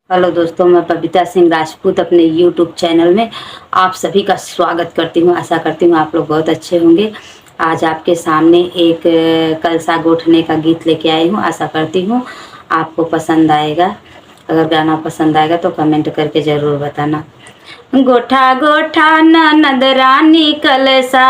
Hello दोस्तों, मैं बबीता सिंह राजपूत अपने यूट्यूब चैनल में आप सभी का स्वागत करती हूँ। आशा करती हूँ आप लोग बहुत अच्छे होंगे। आज आपके सामने एक कलसा गोठने का गीत लेके आई हूँ। आशा करती हूँ आपको पसंद आएगा। अगर गाना पसंद आएगा तो कमेंट करके ज़रूर बताना। गोठा गोठा ननद रानी कलसा,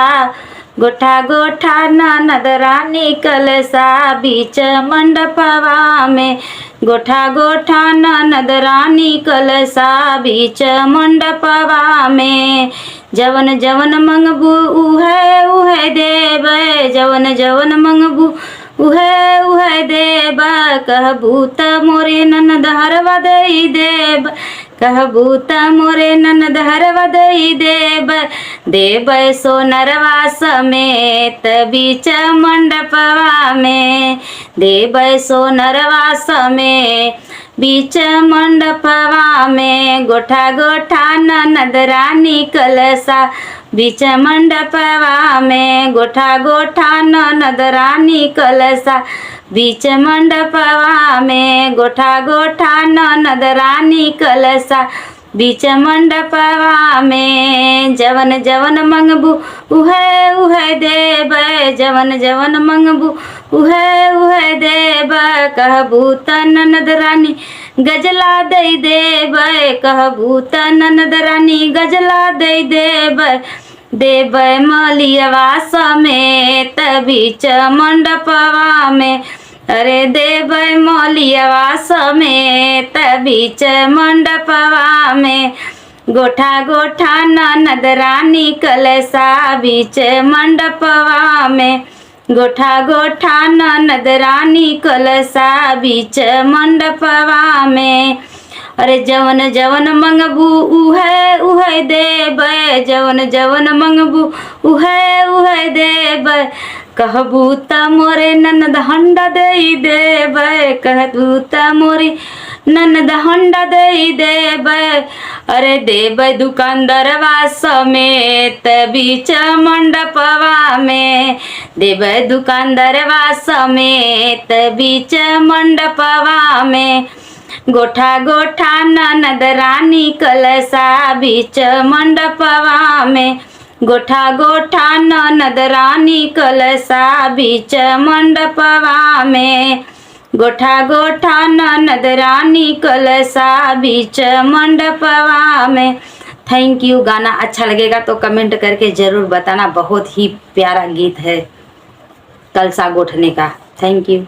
गोठा गोठा ननद रानी कलसा, बीच मंडपवा में। गोठा गोठा ननद रानी कलसा, बीच मंडपवा में। जवन जवन मंगबू उहे उहे देबै, जवन जवन मंगबू उहे उहे देब। कहबू त मोरे ननद हरवा दई देब, कहबू त मोरे ननद हरवा दई देब। देबै सोनरवा समेत बीच मंडपवा में, देबै सोनरवा समेत बीच मंडपवा में। गोठा गोठा ननद रानी कलसा, बीच मंडपवा में। गोठा गोठा ननद रानी कलसा, बीच मंडपवा में। गोठा गोठा ननद रानी कलसा, बीच मंडपवा में। जवन जवन मंगबू उहे उहे देबै, जवन जवन मंगबू उहे उहे देब। कहबू त ननद रानी गजला दई देबै, कहबू त ननद रानी गजला दई देबै। देबै मलियवा समेत बीच मंडपवा में, अरे देबै मलियवा समेत बीच मंडपवा में। गोठा गोठा ननद रानी कलसा, बीच मंडपवा में। गोठा गोठा ननद रानी कलसा, बीच मंडपवा में। अरे जवन जवन मंगबू उहे उहे देबै, जवन जवन मंगबू उहे उहे देबै। कहबू त मोरे ननद हंडा दई देबै, कहबू त मोरी ननद हंडा दई देबै। अरे देबै दुकानदारवा समेत बीच मंडपवा में, देबै दुकानदारवा समेत बीच मंडपवा में। गोठा गोठा ननद रानी कलसा, बीच मंडपवा में। गोठा गोठा ननद रानी कलसा, बीच मंडपवा में। गोठा गोठा ननद रानी कलसा, बीच मंडपवा में। Thank you. गाना अच्छा लगेगा तो कमेंट करके ज़रूर बताना। बहुत ही प्यारा गीत है कलसा गोठने का। Thank you.